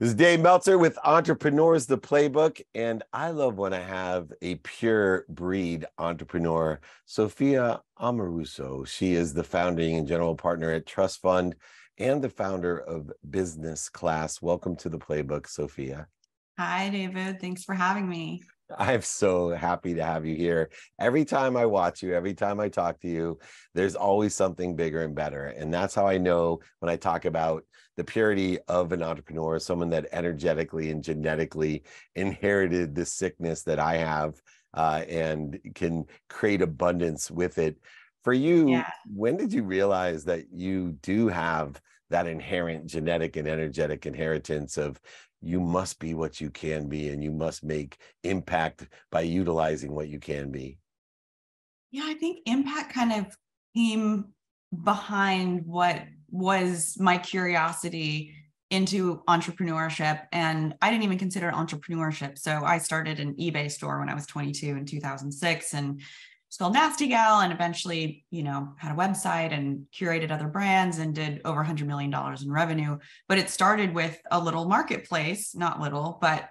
This is Dave Meltzer with Entrepreneurs, the Playbook. And I love when I have a pure breed entrepreneur, Sophia Amoruso. She is the founding and general partner at Trust Fund and the founder of Business Class. Welcome to the Playbook, Sophia. Hi, David. Thanks for having me. I'm so happy to have you here. Every time I watch you, every time I talk to you, there's always something bigger and better. And that's how I know when I talk about the purity of an entrepreneur, someone that energetically and genetically inherited the sickness that I have and can create abundance with it. For you, when did you realize that you do have that inherent genetic and energetic inheritance of you must be what you can be and you must make impact by utilizing what you can be? Yeah, I think impact kind of came behind what was my curiosity into entrepreneurship. And I didn't even consider it entrepreneurship. So I started an eBay store when I was 22 in 2006 and it's called Nasty Gal, and eventually, had a website and curated other brands and did over $100 million in revenue. But it started with a little marketplace, not little, but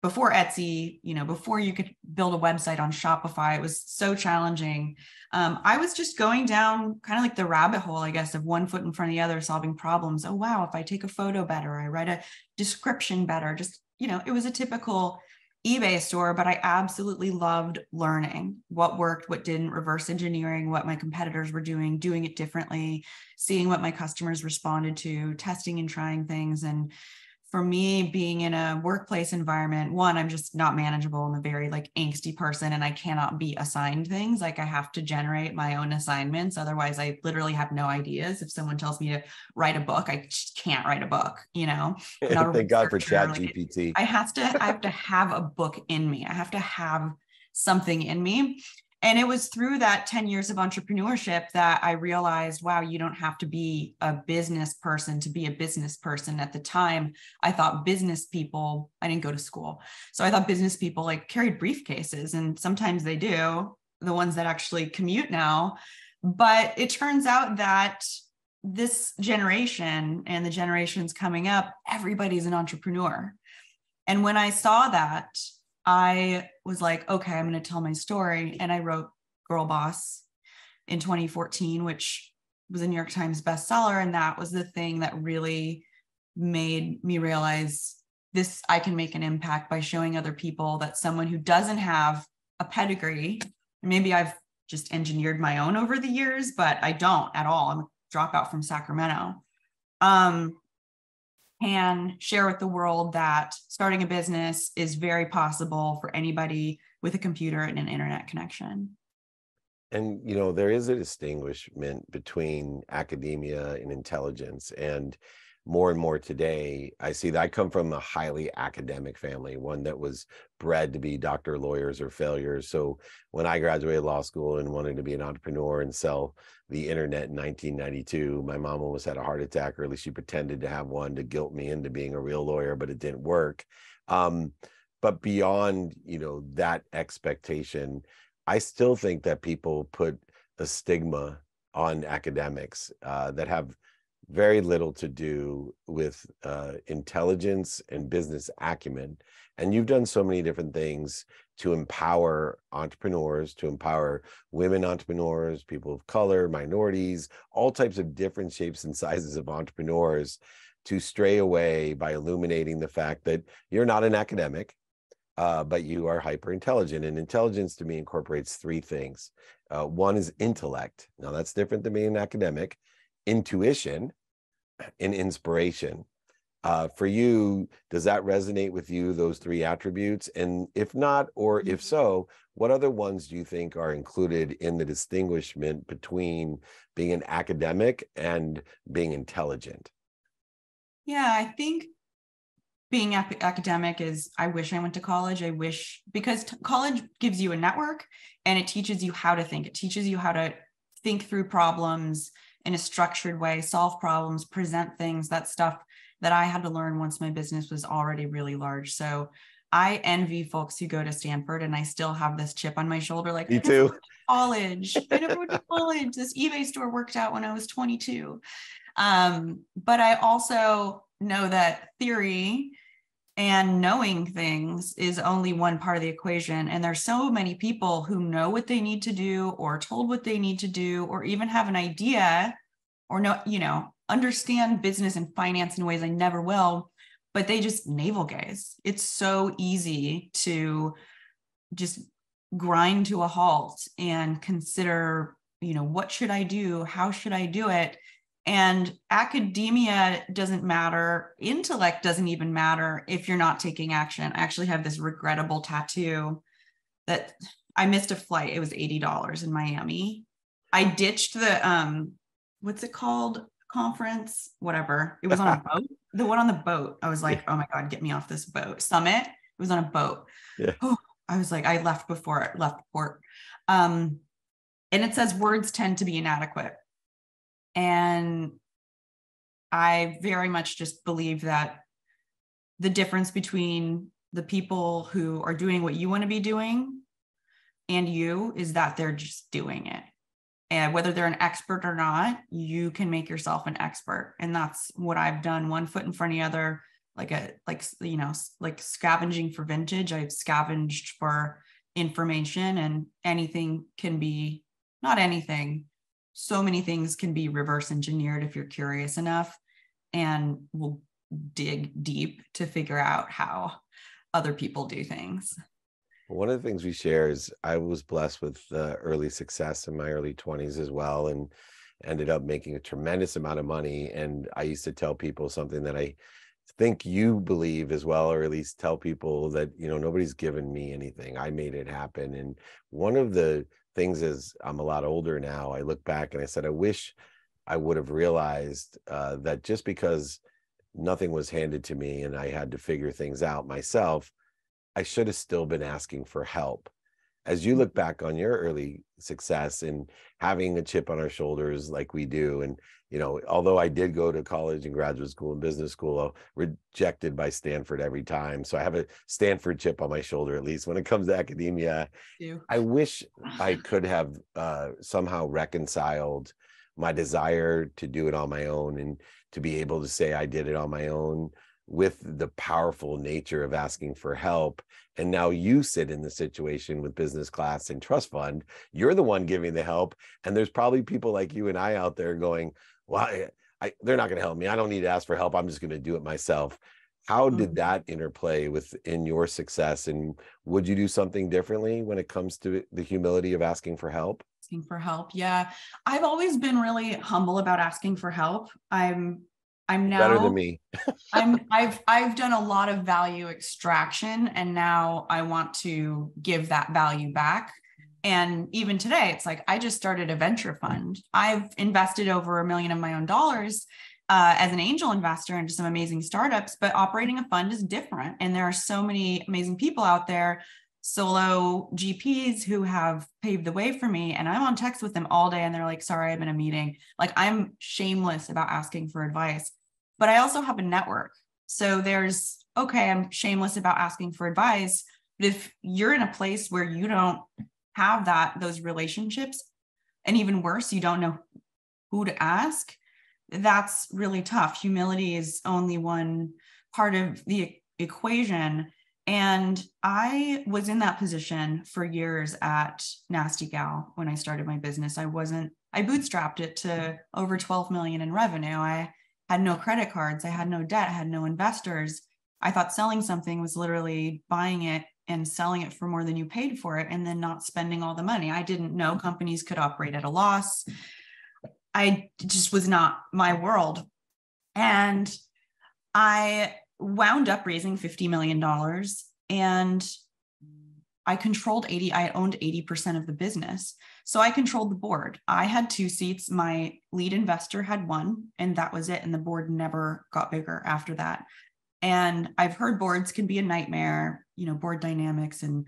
before Etsy, before you could build a website on Shopify, it was so challenging. I was just going down kind of like the rabbit hole, I guess, of one foot in front of the other, solving problems. Oh, wow, if I take a photo better, I write a description better, it was a typical eBay store, but I absolutely loved learning what worked, what didn't, reverse engineering what my competitors were doing it differently, seeing what my customers responded to, testing and trying things. And for me, being in a workplace environment, one, I'm just not manageable. I'm a very angsty person and I cannot be assigned things. I have to generate my own assignments. Otherwise, I literally have no ideas. If someone tells me to write a book, I just can't write a book, Not Thank God for ChatGPT. I have to have a book in me. I have to have something in me. And it was through that 10 years of entrepreneurship that I realized, wow, you don't have to be a business person to be a business person. At the time, I thought business people, I didn't go to school. So I thought business people carried briefcases, and sometimes they do, the ones that actually commute now. But it turns out that this generation and the generations coming up, everybody's an entrepreneur. And when I saw that, I was like, okay, I'm going to tell my story. And I wrote Girl Boss in 2014, which was a New York Times bestseller. And that was the thing that really made me realize I can make an impact by showing other people that someone who doesn't have a pedigree, maybe I've just engineered my own over the years, but I don't at all. I'm a dropout from Sacramento. Can share with the world that starting a business is very possible for anybody with a computer and an internet connection. And, there is a distinguishment between academia and intelligence. And more today, I see that I come from a highly academic family, one that was bred to be doctor, lawyers, or failures. So when I graduated law school and wanted to be an entrepreneur and sell the internet in 1992, my mom almost had a heart attack, or at least she pretended to have one to guilt me into being a real lawyer, but it didn't work. But beyond, that expectation, I still think that people put a stigma on academics that have very little to do with intelligence and business acumen. And you've done so many different things to empower entrepreneurs, to empower women entrepreneurs, people of color, minorities, all types of different shapes and sizes of entrepreneurs, to stray away by illuminating the fact that you're not an academic, but you are hyper intelligent. And intelligence to me incorporates three things. One is intellect. Now that's different than being an academic. Intuition and inspiration. For you, does that resonate with you, those three attributes? And if not, or if so, what other ones do you think are included in the distinguishment between being an academic and being intelligent? Yeah, I think being academic is, I wish I went to college. Because college gives you a network and it teaches you how to think. It teaches you how to think through problems in a structured way, solve problems, present things, that stuff that I had to learn once my business was already really large. So I envy folks who go to Stanford, and I still have this chip on my shoulder. Me too. College. I never went to college. This eBay store worked out when I was 22. But I also know that theory And knowing things is only one part of the equation. And there's so many people who know what they need to do, or told what they need to do, or even have an idea, or understand business and finance in ways I never will, but they just navel gaze. It's so easy to just grind to a halt and consider, what should I do? How should I do it? And academia doesn't matter. Intellect doesn't even matter if you're not taking action. I actually have this regrettable tattoo that I missed a flight. It was $80 in Miami. I ditched the, what's it called? Conference, whatever. It was on a boat. The one on the boat. I was like, oh my God, get me off this boat. Summit. It was on a boat. Yeah. Oh, I was like, I left before it left port. And it says words tend to be inadequate. And I very much just believe that the difference between the people who are doing what you want to be doing and you is that they're just doing it. And whether they're an expert or not, you can make yourself an expert. And that's what I've done, one foot in front of the other, like scavenging for vintage. I've scavenged for information, and anything can be, not anything, so many things can be reverse engineered if you're curious enough, and we'll dig deep to figure out how other people do things. One of the things we share is I was blessed with early success in my early 20s as well, and ended up making a tremendous amount of money. And I used to tell people something that I think you believe as well, or at least tell people that, nobody's given me anything. I made it happen. And one of the things is, I'm a lot older now, I look back and I said, I wish I would have realized that just because nothing was handed to me and I had to figure things out myself, I should have still been asking for help. As you look back on your early success and having a chip on our shoulders like we do, and although I did go to college and graduate school and business school, rejected by Stanford every time, so I have a Stanford chip on my shoulder, at least when it comes to academia. I wish I could have somehow reconciled my desire to do it on my own and to be able to say I did it on my own with the powerful nature of asking for help. And now you sit in the situation with business class and trust fund. You're the one giving the help. And there's probably people like you and I out there going, well, they're not going to help me. I don't need to ask for help. I'm just going to do it myself. How did that interplay within your success? And would you do something differently when it comes to the humility of asking for help? Asking for help. Yeah. I've always been really humble about asking for help. I'm now better than me. I've done a lot of value extraction, and now I want to give that value back. And even today, it's like, I just started a venture fund. I've invested over $1 million of my own dollars as an angel investor into some amazing startups, but operating a fund is different. And there are so many amazing people out there, solo GPs, who have paved the way for me. And I'm on text with them all day and they're like, sorry, I'm in a meeting. Like, I'm shameless about asking for advice. But I also have a network. So I'm shameless about asking for advice. But if you're in a place where you don't have those relationships, and even worse, you don't know who to ask, that's really tough. Humility is only one part of the equation. And I was in that position for years at Nasty Gal when I started my business. I bootstrapped it to over 12 million in revenue. I had no credit cards. I had no debt. I had no investors. I thought selling something was literally buying it and selling it for more than you paid for it, and then not spending all the money. I didn't know companies could operate at a loss. It just was not my world. And I wound up raising $50 million, and I owned 80% of the business. So I controlled the board. I had 2 seats. My lead investor had 1, and that was it. And the board never got bigger after that. And I've heard boards can be a nightmare, board dynamics and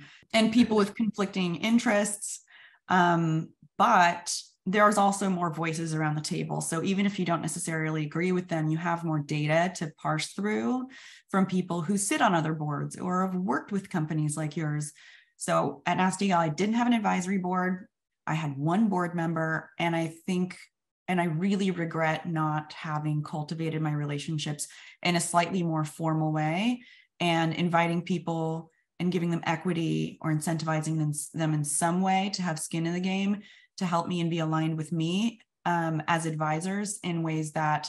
people with conflicting interests. But there's also more voices around the table. So even if you don't necessarily agree with them, you have more data to parse through from people who sit on other boards or have worked with companies like yours. So at Nasty Gal, I didn't have an advisory board. I had 1 board member, and I really regret not having cultivated my relationships in a slightly more formal way and inviting people and giving them equity or incentivizing them in some way to have skin in the game, to help me and be aligned with me as advisors in ways that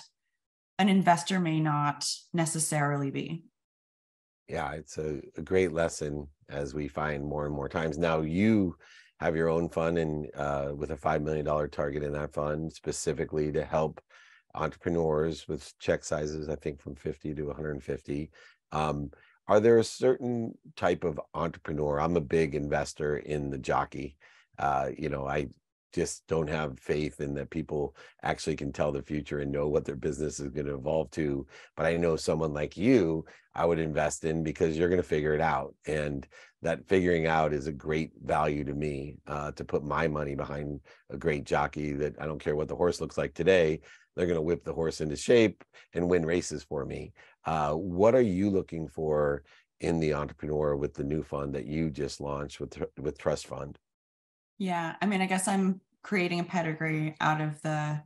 an investor may not necessarily be. Yeah, it's a great lesson, as we find more and more times. Now you have your own fund, and with a $5 million target in that fund specifically to help entrepreneurs with check sizes, I think from 50 to 150. Are there a certain type of entrepreneur? I'm a big investor in the jockey. I just don't have faith in that people actually can tell the future and know what their business is going to evolve to. But I know someone like you, I would invest in, because you're going to figure it out. And that figuring out is a great value to me, to put my money behind a great jockey that I don't care what the horse looks like today. They're going to whip the horse into shape and win races for me. What are you looking for in the entrepreneur with the new fund that you just launched with Trust Fund? Yeah, I mean, I guess I'm creating a pedigree out of the,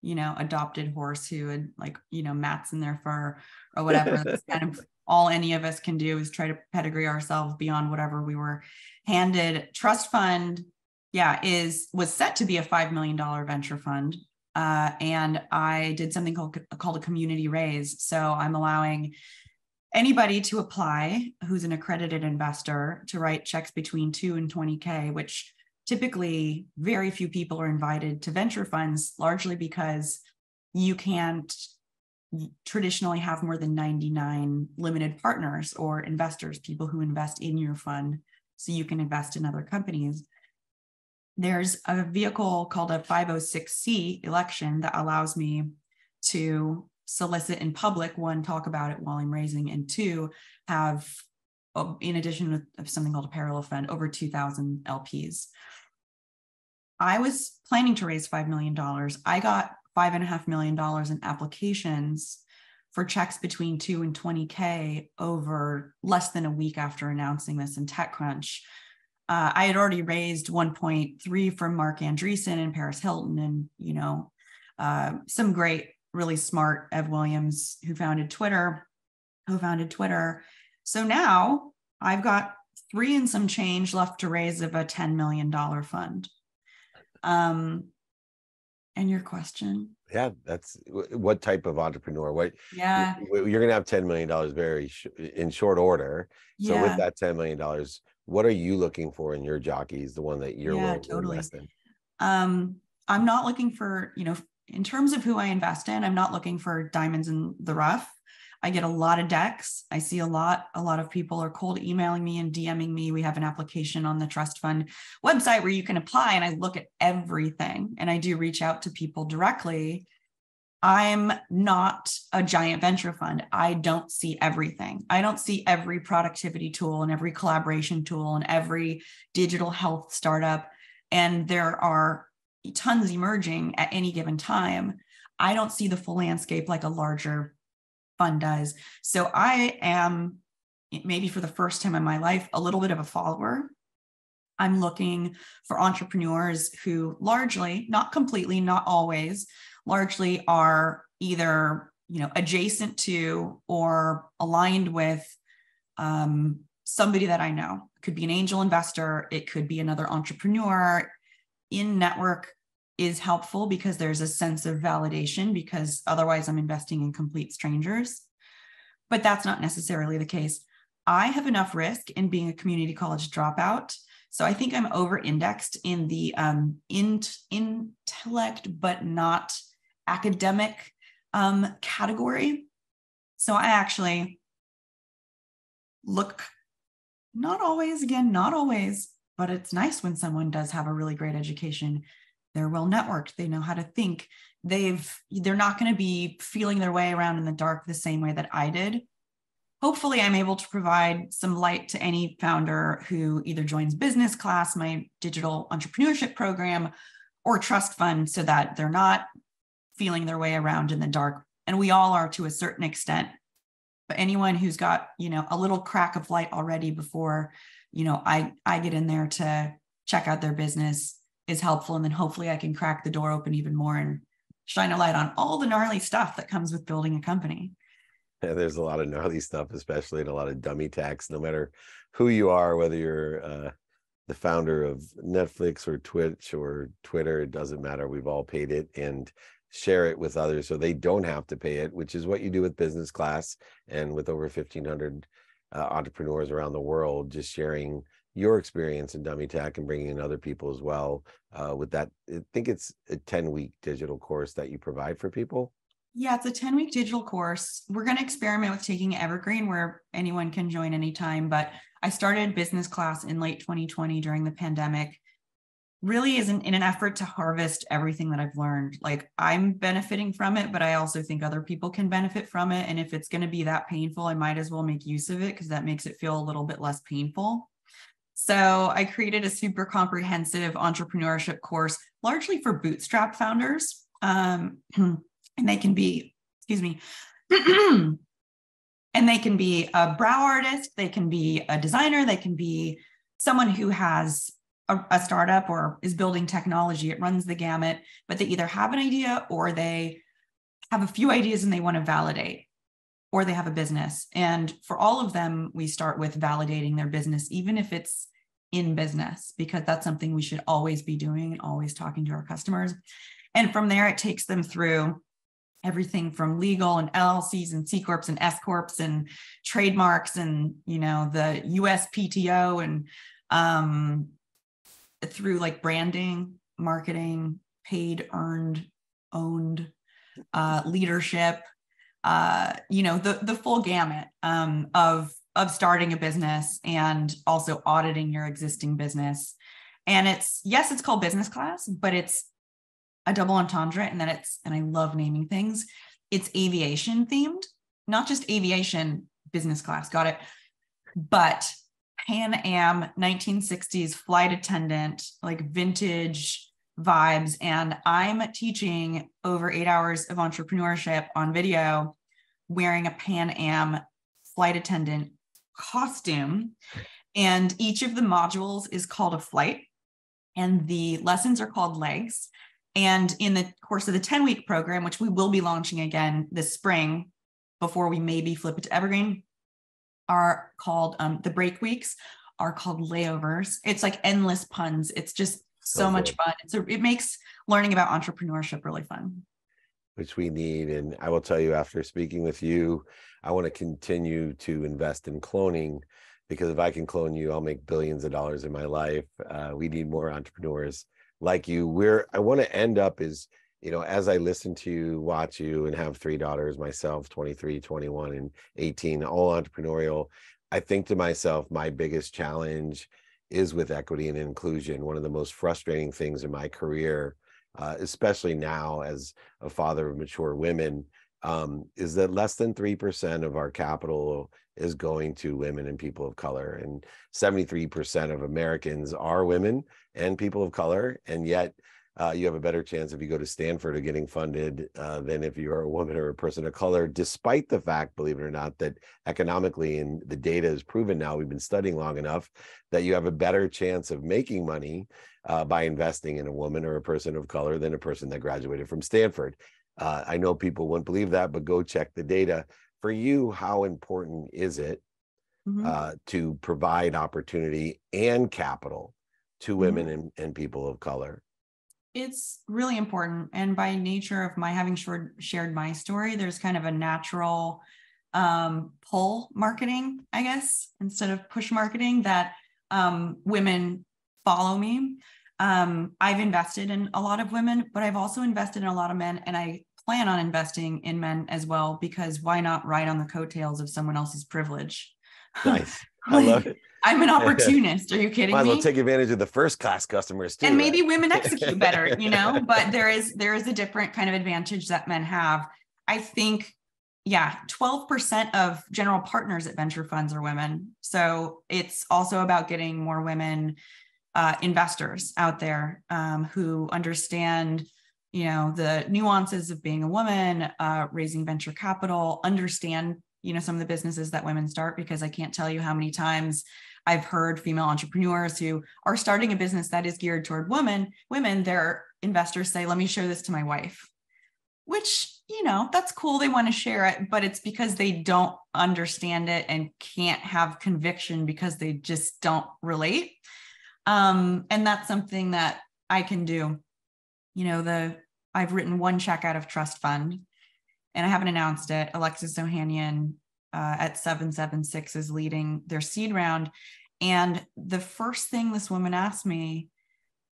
adopted horse who had mats in their fur or whatever. That's kind of all any of us can do, is try to pedigree ourselves beyond whatever we were handed. Trust Fund, was set to be a $5 million venture fund. And I did something called a community raise. So I'm allowing anybody to apply who's an accredited investor to write checks between 2 and 20K, which typically very few people are invited to venture funds, largely because you can't traditionally have more than 99 limited partners or investors, people who invest in your fund so you can invest in other companies. There's a vehicle called a 506C election that allows me to solicit in public, one, talk about it while I'm raising, and two, have, in addition to something called a parallel fund, over 2,000 LPs. I was planning to raise $5 million. I got $5.5 million in applications for checks between 2 and 20K over less than a week after announcing this in TechCrunch. I had already raised 1.3 from Mark Andreessen and Paris Hilton, and some great, really smart Ev Williams, who founded Twitter. So now I've got 3 and some change left to raise of a $10 million fund. And your question? Yeah, that's what type of entrepreneur? Yeah. You're going to have $10 million in short order. So with that $10 million, what are you looking for in your jockeys, the one that you're willing to invest in? I'm not looking for, in terms of who I invest in, I'm not looking for diamonds in the rough. I get a lot of decks. I see a lot of people are cold emailing me and DMing me. We have an application on the Trust Fund website where you can apply, and I look at everything, and I do reach out to people directly. I'm not a giant venture fund. I don't see everything. I don't see every productivity tool and every collaboration tool and every digital health startup. And there are tons emerging at any given time. I don't see the full landscape like a larger fund does. So I am, maybe for the first time in my life, a little bit of a follower. I'm looking for entrepreneurs who largely, not completely, not always, largely are either, adjacent to or aligned with somebody that I know. It could be an angel investor. It could be another entrepreneur. In network is helpful because there's a sense of validation, because otherwise I'm investing in complete strangers. But that's not necessarily the case. I have enough risk in being a community college dropout. So I think I'm over-indexed in the intellect, but not academic category. So I actually look, not always, but it's nice when someone does have a really great education. They're well networked. They know how to think. They're not going to be feeling their way around in the dark the same way that I did. Hopefully, I'm able to provide some light to any founder who either joins business class, my digital entrepreneurship program, or Trust Fund, so that they're not feeling their way around in the dark. And we all are to a certain extent. But anyone who's got, a little crack of light already before, I get in there to check out their business is helpful. And then hopefully I can crack the door open even more and shine a light on all the gnarly stuff that comes with building a company. There's a lot of gnarly stuff, especially in a lot of dummy tax, no matter who you are, whether you're the founder of Netflix or Twitch or Twitter, it doesn't matter. We've all paid it, and share it with others so they don't have to pay it, which is what you do with business class and with over 1,500 entrepreneurs around the world, just sharing your experience in dummy tech and bringing in other people as well. With that, I think it's a 10-week digital course that you provide for people. Yeah, it's a 10-week digital course. We're going to experiment with taking Evergreen where anyone can join anytime. But I started business class in late 2020 during the pandemic, really isn't in an effort to harvest everything that I've learned. Like, I'm benefiting from it, but I also think other people can benefit from it. And if it's going to be that painful, I might as well make use of it because that makes it feel a little bit less painful. So I created a super comprehensive entrepreneurship course, largely for bootstrap founders. And they can be, excuse me, and they can be a brow artist, they can be a designer, they can be someone who has a startup or is building technology. It runs the gamut, but they either have an idea or they have a few ideas and they want to validate, or they have a business. And for all of them, we start with validating their business, even if it's in business, because that's something we should always be doing and always talking to our customers. And from there, it takes them through everything from legal and LLCs and C Corps and S Corps and trademarks and, the USPTO and through like branding, marketing, paid, earned, owned, leadership, the full gamut of starting a business and also auditing your existing business. And it's called business class, but it's a double entendre, and and I love naming things. It's aviation themed, not just aviation business class, got it, but Pan Am 1960s flight attendant, like vintage vibes. And I'm teaching over 8 hours of entrepreneurship on video, wearing a Pan Am flight attendant costume. And each of the modules is called a flight, and the lessons are called legs. And in the course of the 10-week program, which we will be launching again this spring before we maybe flip it to Evergreen, are called the break weeks are called layovers. It's like endless puns. It's just so much fun. It makes learning about entrepreneurship really fun. Which we need. And I will tell you, after speaking with you, I want to continue to invest in cloning, because if I can clone you, I'll make billions of dollars in my life. We need more entrepreneurs like you. I want to end up is, as I listen to you, watch you, and have 3 daughters myself, 23, 21, and 18, all entrepreneurial, I think to myself, my biggest challenge is with equity and inclusion. One of the most frustrating things in my career, especially now as a father of mature women, is that less than 3% of our capital is going to women and people of color. And 73% of Americans are women and people of color. And yet you have a better chance if you go to Stanford of getting funded than if you are a woman or a person of color, despite the fact, believe it or not, that economically, and the data is proven now, we've been studying long enough, that you have a better chance of making money by investing in a woman or a person of color than a person that graduated from Stanford. I know people wouldn't believe that, but go check the data. For you, how important is it to provide opportunity and capital to women and people of color? It's really important. And by nature of my having shared my story, there's kind of a natural pull marketing, I guess, instead of push marketing, that women follow me. I've invested in a lot of women, but I've also invested in a lot of men, and I plan on investing in men as well, because why not ride on the coattails of someone else's privilege? Nice. I love it. I'm an opportunist. Are you kidding me? Might as well take advantage of the first class customers too. And maybe women execute better, but there is a different kind of advantage that men have. I think, 12% of general partners at venture funds are women. So it's also about getting more women investors out there who understand, the nuances of being a woman, raising venture capital, understand, some of the businesses that women start, because I can't tell you how many times I've heard female entrepreneurs who are starting a business that is geared toward women, their investors say, let me show this to my wife, which, that's cool. They want to share it, but it's because they don't understand it and can't have conviction because they just don't relate. And that's something that I can do. I've written one check out of trust fund and I haven't announced it. Alexis Ohanian at 776 is leading their seed round. And the first thing this woman asked me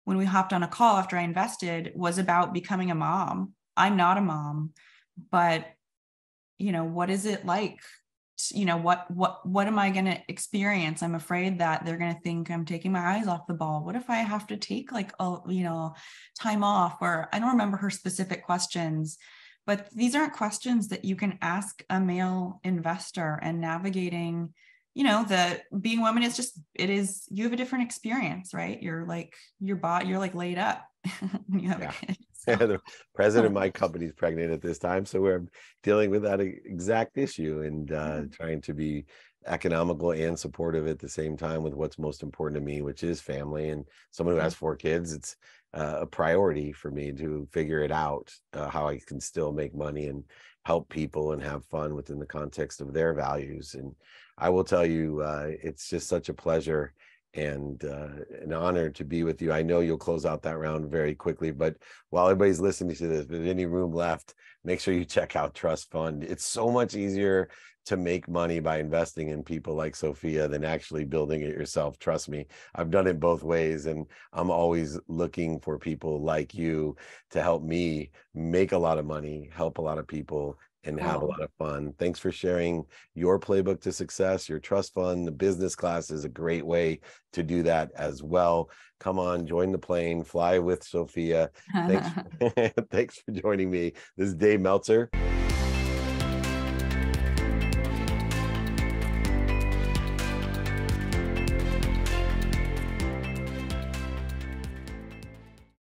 when we hopped on a call after I invested was about becoming a mom. I'm not a mom, but what is it like? What am I going to experience? I'm afraid that they're going to think I'm taking my eyes off the ball. What if I have to take time off? Or I don't remember her specific questions, but these aren't questions that you can ask a male investor. And navigating, the being a woman is just, you have a different experience, right? You're like you're like laid up when you have a kid. So. The president of my company is pregnant at this time, so we're dealing with that exact issue and trying to be economical and supportive at the same time with what's most important to me, which is family. And someone who has 4 kids, it's a priority for me to figure it out, how I can still make money and help people and have fun within the context of their values. And I will tell you, it's just such a pleasure and an honor to be with you. I know you'll close out that round very quickly, but while everybody's listening to this, if there's any room left, make sure you check out Trust Fund. It's so much easier to make money by investing in people like Sophia than actually building it yourself. Trust me, I've done it both ways, and I'm always looking for people like you to help me make a lot of money, help a lot of people, and have a lot of fun. Thanks for sharing your playbook to success, your trust fund. The business class is a great way to do that as well. Come on, join the plane, fly with Sophia. Thanks, thanks for joining me. This is Dave Meltzer.